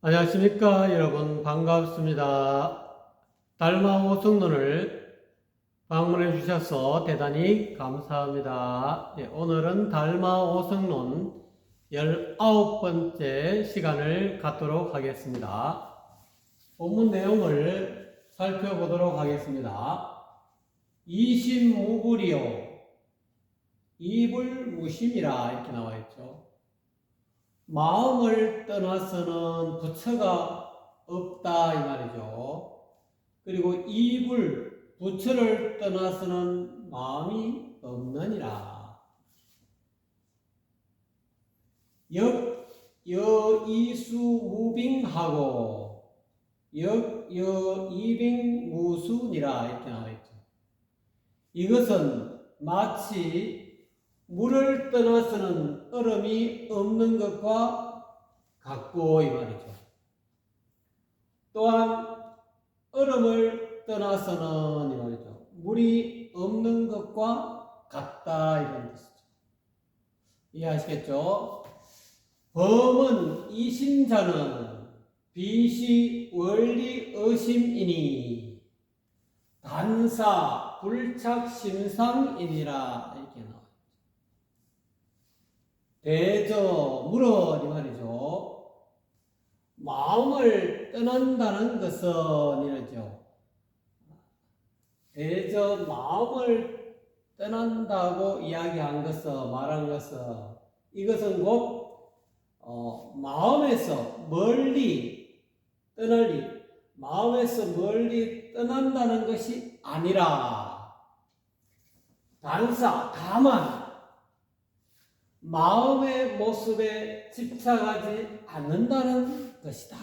안녕하십니까 여러분, 반갑습니다. 달마 오성론을 방문해 주셔서 대단히 감사합니다. 오늘은 달마 오성론 19번째 시간을 갖도록 하겠습니다. 본문 내용을 살펴보도록 하겠습니다. 이심무불이요 이불무심이라 이렇게 나와 있죠. 마음을 떠나서는 부처가 없다 이 말이죠. 그리고 이불, 부처를 떠나서는 마음이 없느니라. 여이수무빙하고 여이빙무수니라 이렇게 나와 있죠. 이것은 마치 물을 떠나서는 얼음이 없는 것과 같고 이 말이죠. 또한 얼음을 떠나서는 이 말이죠. 물이 없는 것과 같다 이런 뜻이죠. 이해하시겠죠? 범은 이심자는 비시 원리 의심이니 단사 불착심상이니라 이렇게 나와요. 대저 물어 이 말이죠. 마음을 떠난다는 것은 이러죠. 대저 마음을 떠난다고 이야기한 것은 말한 것은 이것은 곧 마음에서 멀리 떠날 일, 마음에서 멀리 떠난다는 것이 아니라 단사 다만 마음의 모습에 집착하지 않는다는 것이다.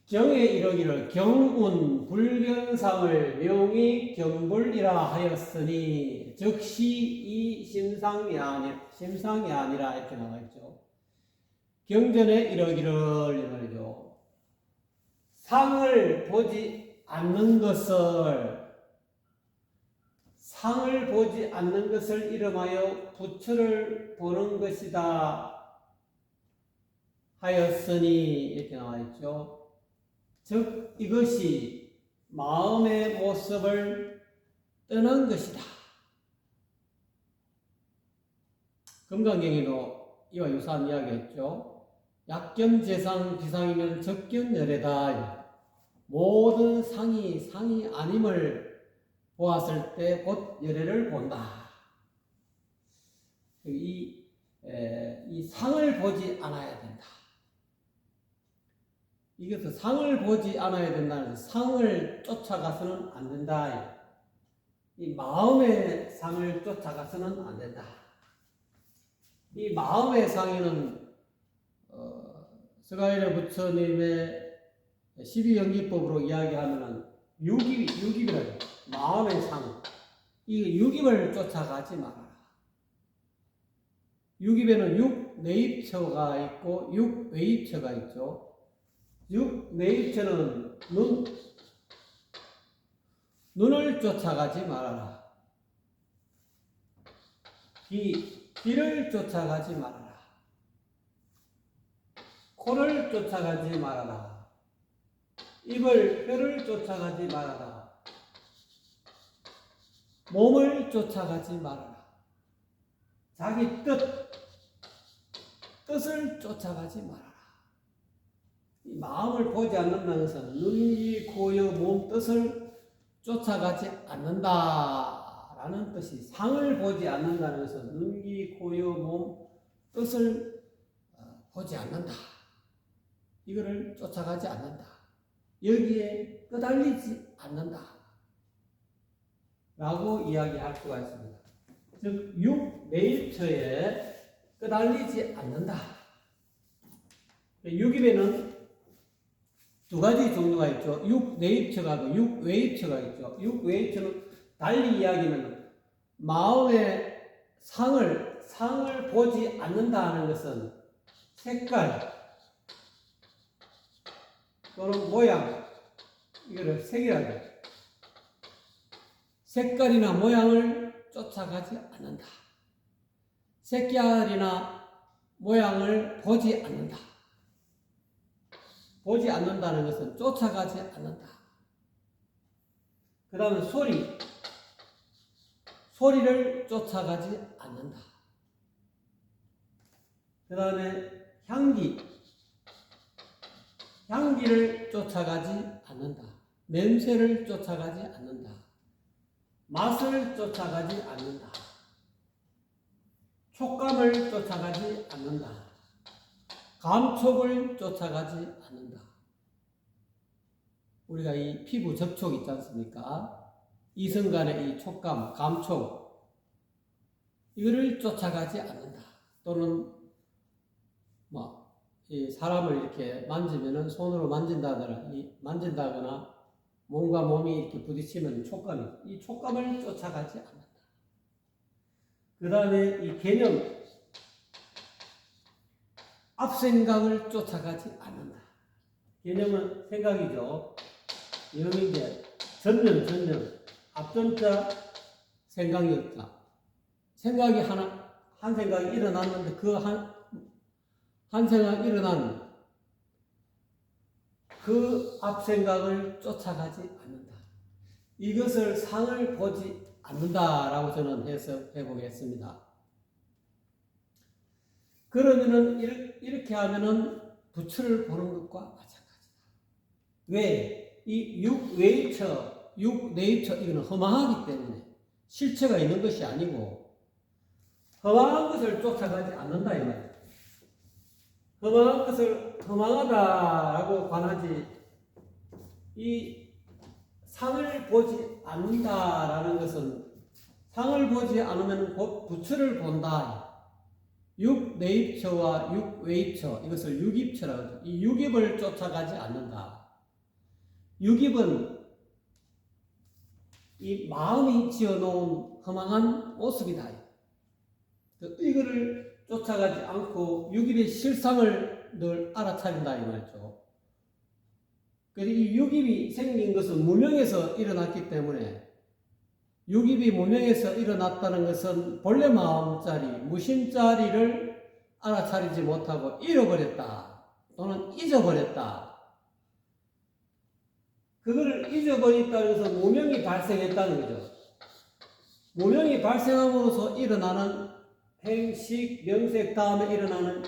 경에 이르기를 경운 불견상을 명의 경불이라 하였으니 즉시 이 심상이 아니라 이렇게 나와 있죠. 경전에 이르기를 말이죠. 상을 보지 않는 것을 이름하여 부처를 보는 것이다 하였으니 이렇게 나와 있죠. 즉 이것이 마음의 모습을 떠난 것이다. 금강경에도 이와 유사한 이야기했죠. 약견재상 비상이면 적견열애다. 모든 상이 아님을 보았을 때 곧 열애를 본다. 이 상을 보지 않아야 된다. 이것은 상을 보지 않아야 된다는 상을 쫓아가서는 안 된다. 이 마음의 상을 쫓아가서는 안 된다. 이 마음의 상에는 스가일의 부처님의 12연기법으로 이야기하면 유깁이라고 마음의 상, 이 유깁을 쫓아가지 말아라. 유깁에는 육네입처가 있고 육외입처가 있죠. 육내입처는 눈을 쫓아가지 말아라. 귀를 쫓아가지 말아라. 코를 쫓아가지 말아라. 혀를 쫓아가지 말아라. 몸을 쫓아가지 말아라. 자기 뜻을 쫓아가지 말아라. 이 마음을 보지 않는다는 것은 눈, 귀, 코, 여, 몸 뜻을 쫓아가지 않는다라는 뜻이, 상을 보지 않는다는 것은 눈, 귀, 코, 여, 몸 뜻을 보지 않는다. 이거를 쫓아가지 않는다. 여기에 끄달리지 않는다. 라고 이야기할 수가 있습니다. 즉, 육내입처에 끄달리지 않는다. 육입에는 두 가지 종류가 있죠. 육내입처가 있고 육외입처가 있죠. 육외입처는 달리 이야기하면 마음의 상을 보지 않는다 하는 것은 색깔 또는 모양, 이거를 색이라고 색깔이나 모양을 쫓아가지 않는다. 색깔이나 모양을 보지 않는다. 보지 않는다는 것은 쫓아가지 않는다. 그 다음에 소리를 쫓아가지 않는다. 그 다음에 향기를 쫓아가지 않는다. 냄새를 쫓아가지 않는다. 맛을 쫓아가지 않는다. 촉감을 쫓아가지 않는다. 감촉을 쫓아가지 않는다. 우리가 이 피부 접촉 있지 않습니까? 이성 간의 이 촉감, 감촉, 이거를 쫓아가지 않는다. 또는 이 사람을 이렇게 만지면은 손으로 만진다거나 몸과 몸이 이렇게 부딪히면 이 촉감을 쫓아가지 않는다. 그 다음에 이 개념, 앞생각을 쫓아가지 않는다. 개념은 생각이죠. 이놈이 이제 전념, 앞전자 생각이었다. 생각이 한 생각이 일어났는데 그 한 생각이 일어난 그 앞생각을 쫓아가지 않는다. 이것을 상을 보지 않는다라고 저는 해석해 보겠습니다. 그러면은 이렇게 하면은 부처를 보는 것과 마찬가지다. 왜? 이 육외처, 이거는 허망하기 때문에 실체가 있는 것이 아니고 허망한 것을 쫓아가지 않는다 이 말이에요. 허망한 것을 허망하다라고 관하지 이 상을 보지 않는다라는 것은 상을 보지 않으면 곧 부처를 본다. 육내입처와 육외입처, 이것을 육입처라고 하죠. 이 육입을 쫓아가지 않는다. 육입은 이 마음이 지어놓은 허망한 모습이다. 이거를 쫓아가지 않고 육입의 실상을 늘 알아차린다 이 말이죠. 그래서 이 육입이 생긴 것은 무명에서 일어났기 때문에 육입이 무명에서 일어났다는 것은 본래 마음자리, 무심자리를 알아차리지 못하고 잃어버렸다 또는 잊어버렸다. 그거를 잊어버렸다는 것은 무명이 발생했다는 거죠. 무명이 발생함으로써 일어나는 행식, 명색 다음에 일어나는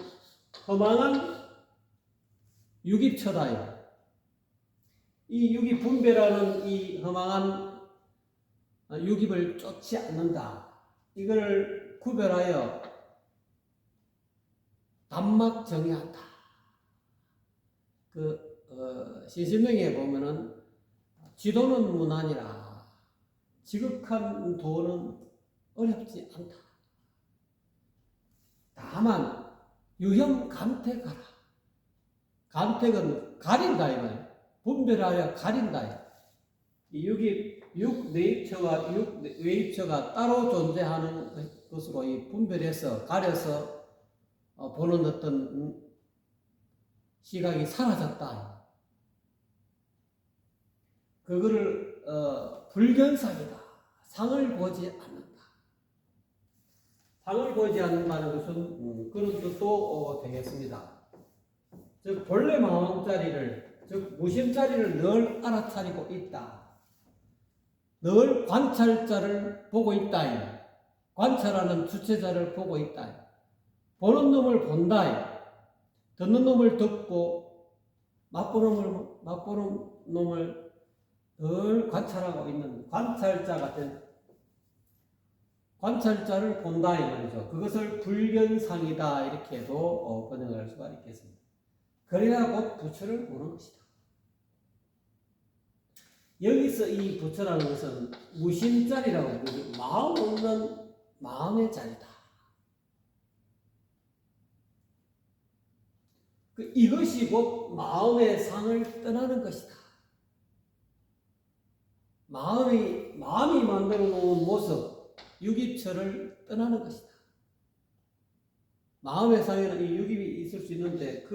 허망한 육입처다. 이 육입 분배라는 이 허망한 육입을 쫓지 않는다. 이걸 구별하여 단막 정의한다. 신신명에 보면은 지도는 무난이라 지극한 도는 어렵지 않다. 다만 유형 감택하라. 감택은 가린다 이 말이에요. 분별하여 가린다. 이 육내입처와 육외입처가 따로 존재하는 것으로 이 분별해서 가려서 보는 어떤 시각이 사라졌다. 그거를 불견상이다. 상을 보지 않는다. 상을 보지 않는다는 것은 그런 뜻도 되겠습니다. 즉 본래 마음자리를, 즉 무심자리를 늘 알아차리고 있다. 늘 관찰자를 보고 있다. 관찰하는 주체자를 보고 있다. 보는 놈을 본다. 듣는 놈을 듣고 맛보는 놈을 늘 관찰하고 있는 관찰자 같은 관찰자를 본다 이 말이죠. 그것을 불견상이다 이렇게도 번역할 수가 있겠습니다. 그래야 곧 부처를 보는 것이다. 여기서 이 부처라는 것은 무심자리라고 하는 마음 없는 마음의 자리다. 이것이 곧 마음의 상을 떠나는 것이다. 마음이 만들어 놓은 모습, 육입처를 떠나는 것이다. 마음의 상에는 이 육입이 있을 수 있는데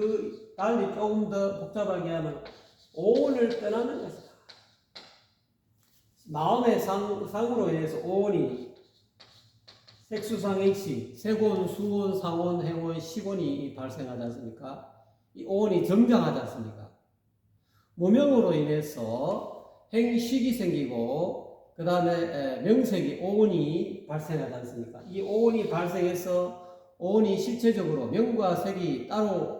달리 조금 더 복잡하게 하면 오온을 떠나는 것이다. 마음의 상으로 인해서 오온이 색수상 액시, 세곤, 수곤, 상온, 행온, 시곤이 발생하지 않습니까? 이 오온이 정장하지 않습니까? 무명으로 인해서 행식이 생기고 그 다음에 명색이 오온이 발생하지 않습니까? 이 오온이 발생해서 오온이 실체적으로 명과 색이 따로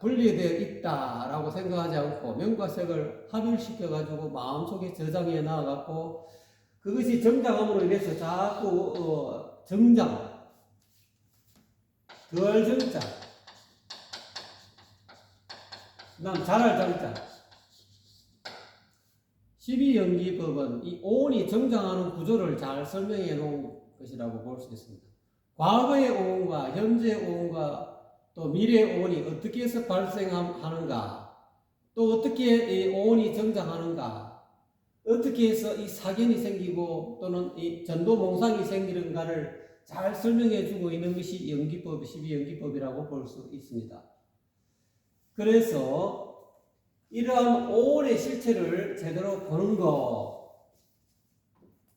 분리되어 있다라고 생각하지 않고 명과 색을 합일시켜가지고 마음속에 저장해 놔갖고 그것이 정장함으로 인해서 자꾸 정장, 덜 정자, 그 다음 잘할 장자 12연기법은 이 오온이 정장하는 구조를 잘 설명해 놓은 것이라고 볼 수 있습니다. 과거의 오온과 현재의 오온과 또 미래의 오온이 어떻게 해서 발생하는가, 또 어떻게 이 오온이 정장하는가, 어떻게 해서 이 사견이 생기고 또는 이 전도몽상이 생기는가를 잘 설명해 주고 있는 것이 연기법, 12연기법이라고 볼 수 있습니다. 그래서 이러한 오온의 실체를 제대로 보는 것,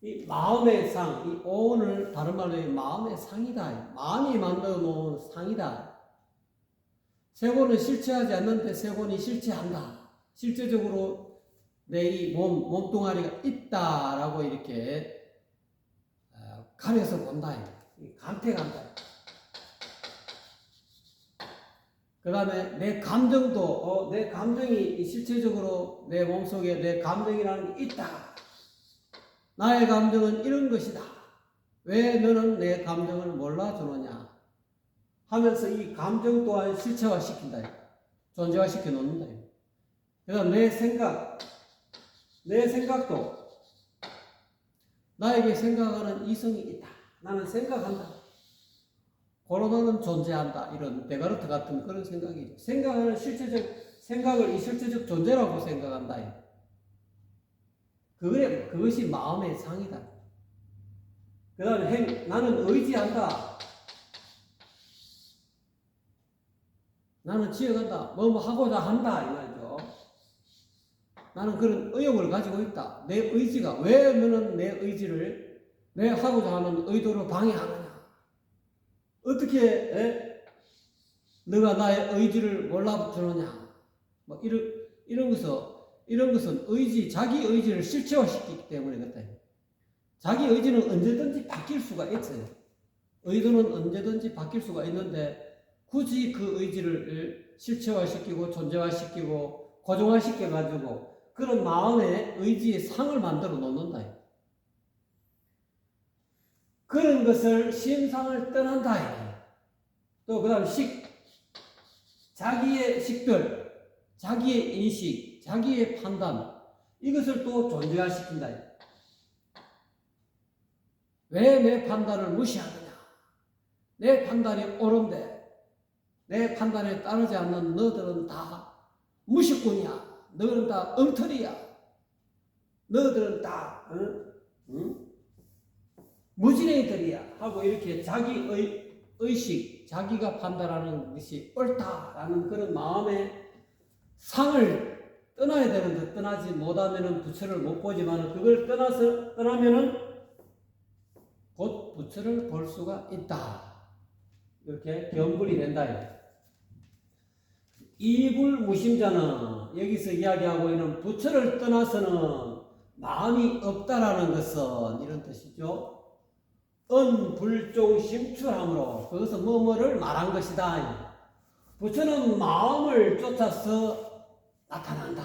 이 마음의 상, 이 오온을 다른 말로 마음의 상이다. 마음이 만들어 놓은 상이다. 세곤은 실체하지 않는데 세곤이 실체한다. 실제적으로 내 이 몸뚱아리가 있다라고 이렇게 가려서 본다. 간택한다. 그 다음에 내 감정도, 내 감정이 실체적으로 내 몸속에 내 감정이라는 게 있다. 나의 감정은 이런 것이다. 왜 너는 내 감정을 몰라주느냐 하면서 이 감정 또한 실체화시킨다. 존재화시켜 놓는다. 그다음 내 생각도 나에게 생각하는 이성이 있다. 나는 생각한다. 고로나는 존재한다. 이런 데카르트 같은 그런 생각이죠. 생각을 이 실체적 존재라고 생각한다. 그것이 마음의 상이다. 그 다음에 나는 의지한다. 나는 지어간다. 뭐 하고자 한다. 이 말이죠. 나는 그런 의욕을 가지고 있다. 내 의지가, 왜 너는 내 의지를 내 하고자 하는 의도로 방해하느냐. 어떻게 너가 나의 의지를 몰라주느냐. 뭐 이런 것은 자기 의지를 실체화시키기 때문에 그렇다. 자기 의지는 언제든지 바뀔 수가 있어요. 의도는 언제든지 바뀔 수가 있는데 굳이 그 의지를 실체화시키고 존재화시키고 고정화시켜가지고 그런 마음의 의지의 상을 만들어 놓는다. 그런 것을 심상을 떠난다. 또 그 다음 자기의 식별, 자기의 인식, 자기의 판단, 이것을 또 존재화시킨다. 왜 내 판단을 무시하느냐? 내 판단이 옳은데 내 판단에 따르지 않는 너들은 다 무식꾼이야. 너희는 다 엉터리야. 너희들은 다 무지랭이들이야. 하고 이렇게 자기 의식, 자기가 판단하는 것이 옳다라는 그런 마음의 상을 떠나야 되는데 떠나지 못하면 부처를 못 보지만 그걸 떠나면은 곧 부처를 볼 수가 있다. 이렇게 견불이 된다. 이불무심자는 여기서 이야기하고 있는 부처를 떠나서는 마음이 없다라는 것은 이런 뜻이죠. 은불종심출함으로 그것은 뭐뭐를 말한 것이다. 부처는 마음을 쫓아서 나타난다.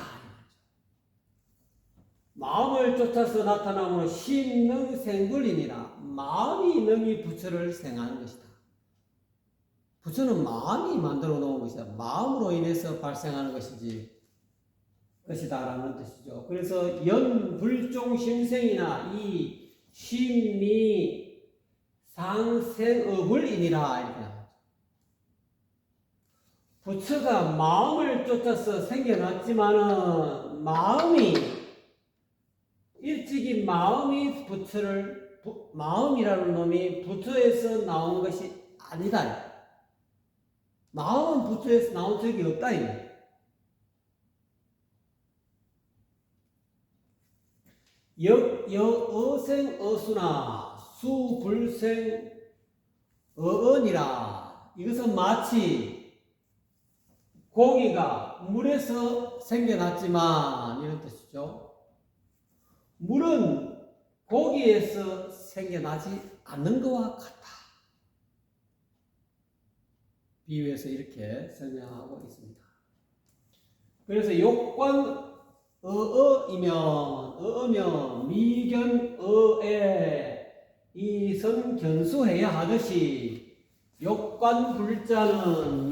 마음을 쫓아서 나타남으로 신능생불이니라. 마음이 능히 부처를 생하는 것이다. 부처는 마음이 만들어 놓은 것이다. 마음으로 인해서 발생하는 것이다라는 뜻이죠. 그래서 연불종심생이나 이 심미 상생업을이니라 이렇게 나오죠. 부처가 마음을 쫓아서 생겨났지만은 일찍이 마음이라는 놈이 부처에서 나온 것이 아니다. 마음은 부처에서 나온 적이 없다. 여어생어수나 수불생 어언이라. 이것은 마치 고기가 물에서 생겨났지만 이런 뜻이죠. 물은 고기에서 생겨나지 않는 것과 같다. 비유해서 이렇게 설명하고 있습니다. 그래서 욕관 어어면 미견어에 이성견수해야 하듯이 욕관불자는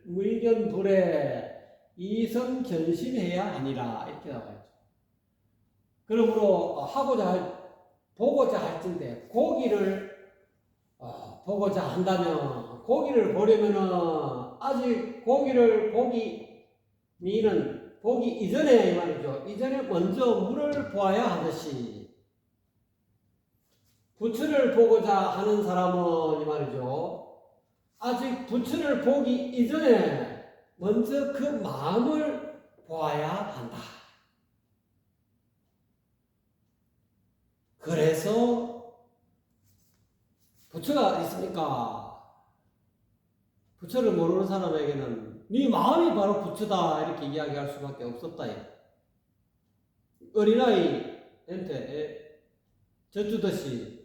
미견불에 이성견심해야 하니라. 이렇게 나와있죠. 그러므로 보고자 할 텐데 고기를 보고자 한다면 고기를 보려면은 아직 고기를 보기 이전에 이 말이죠. 이전에 먼저 물을 보아야 하듯이 부처를 보고자 하는 사람은 이 말이죠. 아직 부처를 보기 이전에 먼저 그 마음을 보아야 한다. 그래서 부처가 있습니까? 부처를 모르는 사람에게는 네 마음이 바로 부처다 이렇게 이야기할 수밖에 없었다. 어린아이한테 젖주듯이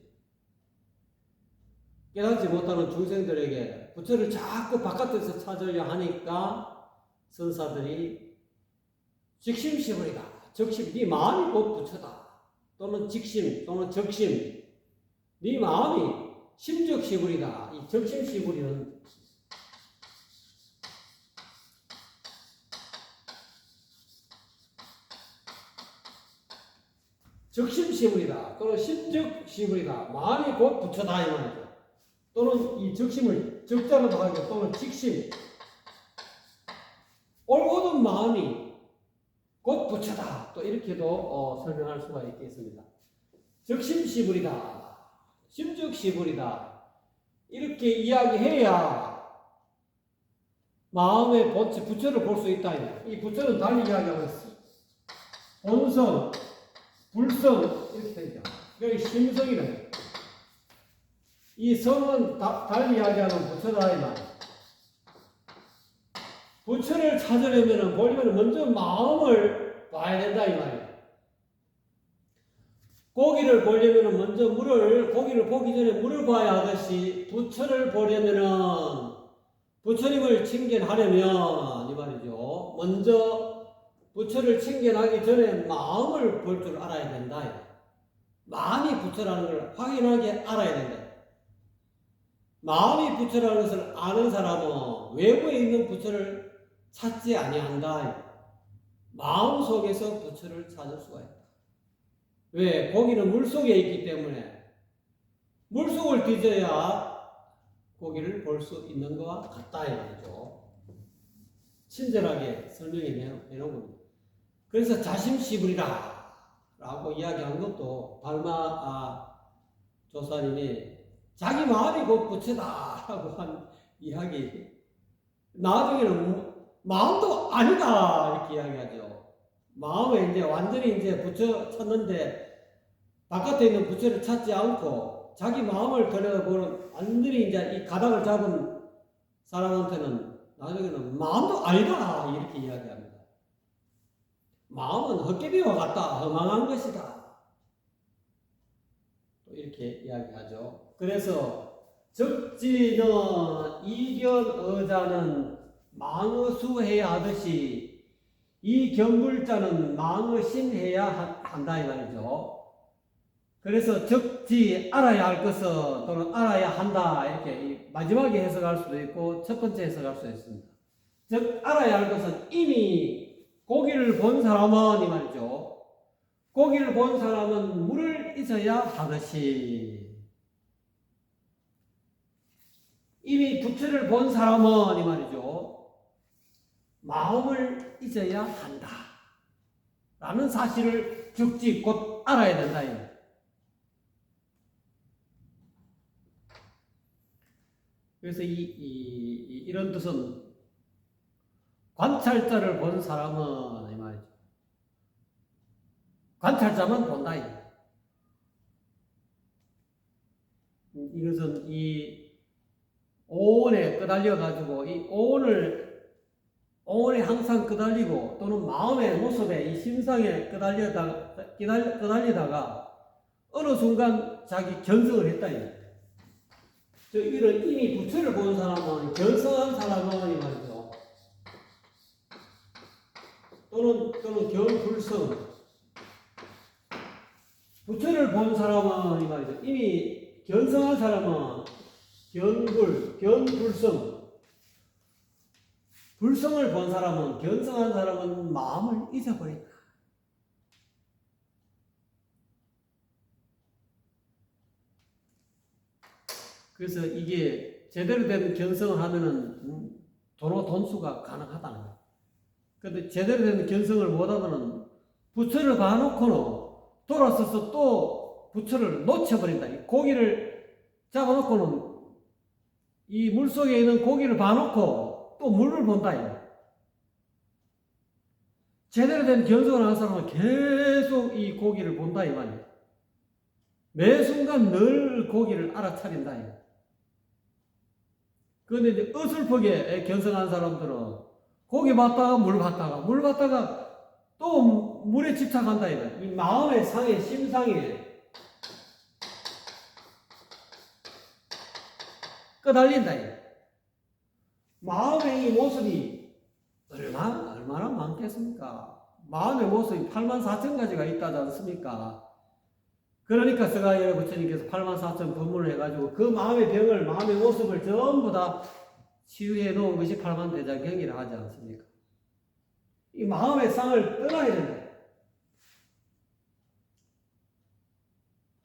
깨닫지 못하는 중생들에게 부처를 자꾸 바깥에서 찾으려 하니까 선사들이 직심시불이다. 적심, 네 마음이 곧 부처다. 또는 직심 또는 적심, 네 마음이 심적시불이다. 이 적심시불이는 적심시불이다. 또는 심적시불이다. 마음이 곧 부처다 이 말이죠. 또는 이 적심을 적자로도 하고 또는 직심, 올곧은 마음이 곧 부처다. 또 이렇게도 설명할 수가 있겠습니다. 적심시불이다. 심적시불이다. 이렇게 이야기해야 마음의 본체 부처를 볼 수 있다. 이 부처는 달리 이야기하고 있어요. 본성, 불성 이렇게 되죠. 그게 심성이래. 이 성은 달리 이야기하는 부처다 이 말. 부처를 찾으려면 보려면 먼저 마음을 봐야 된다 이 말이에요. 고기를 보려면 먼저 고기를 보기 전에 물을 봐야 하듯이 부처를 보려면은 부처님을 칭견하려면 이 말이죠. 먼저 부처를 칭견하기 전에 마음을 볼 줄 알아야 된다. 마음이 부처라는 걸 확인하게 알아야 된다. 마음이 부처라는 것을 아는 사람은 외부에 있는 부처를 찾지 아니한다. 마음 속에서 부처를 찾을 수가 있다. 왜? 고기는 물속에 있기 때문에 물속을 뒤져야 고기를 볼 수 있는 것과 같다 이 말이죠. 친절하게 설명해 놓은 겁니다. 그래서 자심시불이라 라고 이야기한 것도 발마 조사님이 자기 마음이 곧 부처다 라고 한 이야기, 나중에는 마음도 아니다 이렇게 이야기하죠. 마음에 이제 완전히 이제 부처 찾는데 바깥에 있는 부처를 찾지 않고 자기 마음을 들여다보는 완전히 이제 이 가닥을 잡은 사람한테는 나중에는 마음도 아니다 이렇게 이야기합니다. 마음은 헛개비와 같다. 허망한 것이다. 또 이렇게 이야기하죠. 그래서 적지는 이견어자는 망어수해야 하듯이 이 견불자는 망어신해야 한다 이 말이죠. 그래서 적지 알아야 할 것은 또는 알아야 한다 이렇게 마지막에 해석할 수도 있고 첫 번째 해석할 수도 있습니다. 즉 알아야 할 것은 이미 고기를 본 사람은 이 말이죠. 고기를 본 사람은 물을 잊어야 하듯이 이미 부처를 본 사람은 이 말이죠. 마음을 잊어야 한다 라는 사실을 적지 곧 알아야 된다. 그래서 이런 뜻은 관찰자를 본 사람은 이 말이죠. 관찰자만 본다. 이것은 이 오온에 끄달려 가지고 이 오온에 항상 끄달리고 또는 마음의 모습에 이 심상에 끄달리다가 어느 순간 자기 견성을 했다. 이런 이미 부처를 본 사람은 견성한 사람은 이 말이죠. 또는 견불성. 부처를 본 사람은 이 말이죠. 이미 견성한 사람은 견불성. 불성을 본 사람은, 견성한 사람은 마음을 잊어버린다. 그래서 이게 제대로 된 견성을 하면은 돈수가 가능하다는 거예요. 근데 제대로 된 견성을 못하면은 부처를 봐놓고는 돌아서서 또 부처를 놓쳐버린다. 이 고기를 잡아놓고는 이 물속에 있는 고기를 봐놓고 또 물을 본다. 제대로 된 견성을 하는 사람은 계속 이 고기를 본다 이 말이에요. 매 순간 늘 고기를 알아차린다. 그런데 이제 어설프게 견성한 사람들은 고기 봤다가 물 봤다가 또 물에 집착한다. 이 마음의 상해, 심상에 끄달린다. 마음의 이 모습이 얼마나 많겠습니까? 마음의 모습이 84,000가지가 있다지 않습니까? 그러니까 스가랴 부처님께서 84,000 법문을 해가지고 그 마음의 병을, 마음의 모습을 전부 다 치유해 놓은 것이 8만대장경이라 하지 않습니까? 이 마음의 상을 떠나야 된다.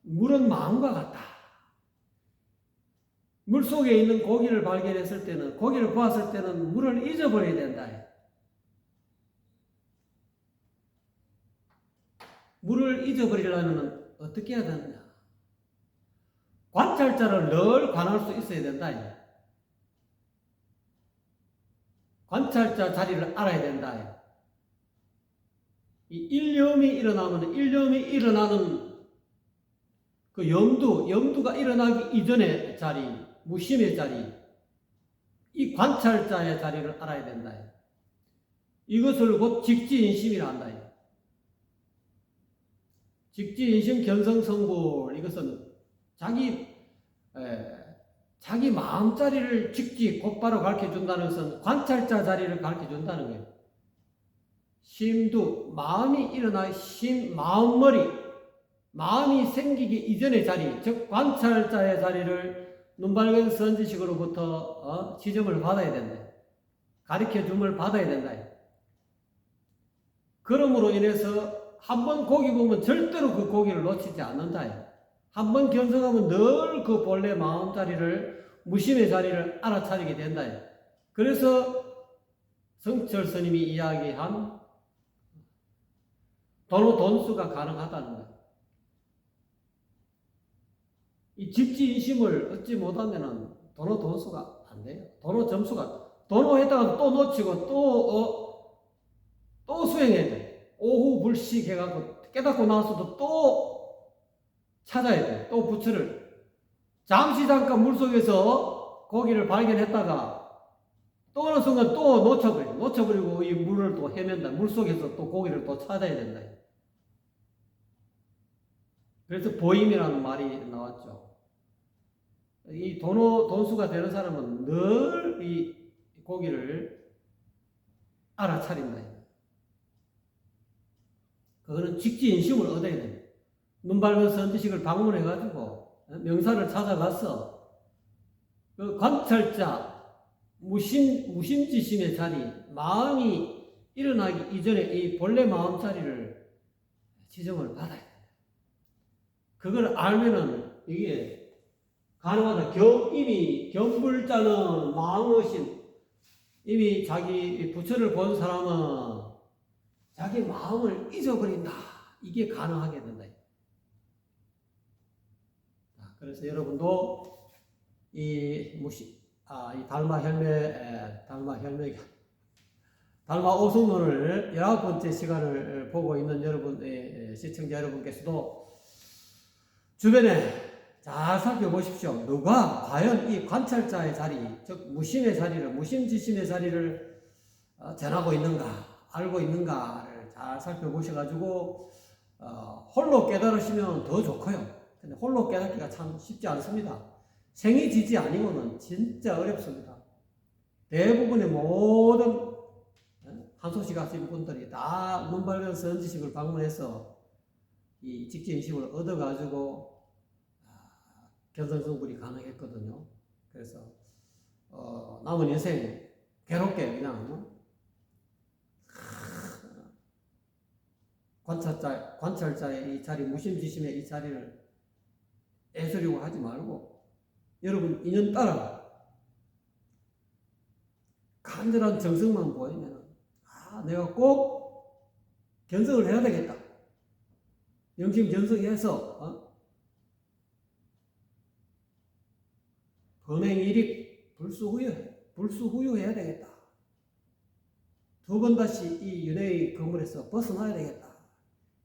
물은 마음과 같다. 물 속에 있는 고기를 발견했을 때는, 고기를 보았을 때는 물을 잊어버려야 된다. 물을 잊어버리려면 어떻게 해야 되느냐? 관찰자를 늘 관할 수 있어야 된다. 관찰자 자리를 알아야 된다. 이 일념이 일어나는 그 염두가 일어나기 이전의 자리, 무심의 자리, 이 관찰자의 자리를 알아야 된다. 이것을 곧 직지인심이라 한다. 직지인심 견성성불, 이것은 자기 마음자리를 직지 곧바로 가르쳐 준다는 것은 관찰자 자리를 가르쳐 준다는 거예요. 심두, 마음이 일어나 마음이 생기기 이전의 자리, 즉 관찰자의 자리를 눈밝은 선지식으로부터 지점을 받아야 된다. 가르쳐 줌을 받아야 된다. 그러므로 인해서 한번 고기 보면 절대로 그 고기를 놓치지 않는다. 한번 견성하면 늘 그 본래 마음 자리를, 무심의 자리를 알아차리게 된다. 그래서 성철 스님이 이야기한 돈수가 가능하다는 거예요. 이 직지인심을 얻지 못하면 돈수가 안 돼요. 도노했다가 또 놓치고 또 수행해야 돼. 오후 불식 해갖고 깨닫고 나서도 또 찾아야 돼. 또 부처를. 잠깐 물속에서 고기를 발견했다가 또 어느 순간 또 놓쳐버리고 이 물을 또 헤맨다. 물속에서 또 고기를 또 찾아야 된다. 그래서 보임이라는 말이 나왔죠. 이 돈수가 되는 사람은 늘 이 고기를 알아차린다. 그거는 직지인심을 얻어야 됩니다. 눈밝은 선지식을 방문해가지고 명사를 찾아가서 그 관찰자, 무심지심의 자리, 마음이 일어나기 이전에 이 본래 마음 자리를 지정을 받아야 돼요. 그걸 알면은 이게 가능하다. 이미 견불자는 마음의신, 이미 자기 부처를 본 사람은 자기 마음을 잊어버린다. 이게 가능하게 된다. 그래서 여러분도 이 달마 오승론을 19번째 시간을 보고 있는 여러분, 시청자 여러분께서도 주변에 잘 살펴보십시오. 누가 과연 이 관찰자의 자리, 즉 무심의 자리를, 무심지심의 자리를 전하고 있는가, 알고 있는가를 잘 살펴보셔가지고 홀로 깨달으시면 더 좋고요. 근데 홀로 깨닫기가 참 쉽지 않습니다. 생이 지지 아니고는 진짜 어렵습니다. 대부분의 모든 한소식 하신 분들이 다 문발견 선지식을 방문해서 이 직지인식을 얻어가지고 견성성불이 가능했거든요. 그래서 남은 인생 괴롭게 그냥 관찰자의 이 자리, 무심지심의 이 자리를 애쓰려고 하지 말고 여러분 인연 따라 간절한 정성만 보이면 내가 꼭 견성을 해야 되겠다. 영심 견성해서 범행일익 불수후유해야 되겠다. 두 번 다시 이 윤회의 거물에서 벗어나야 되겠다.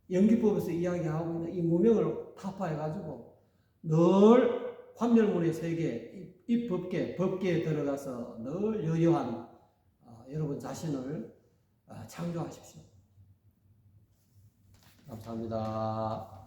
연기법에서 이야기하고 있는 이 무명을 타파해가지고 늘 환멸문의 세계, 이 법계에 들어가서 늘 여유한 여러분 자신을 창조하십시오. 감사합니다.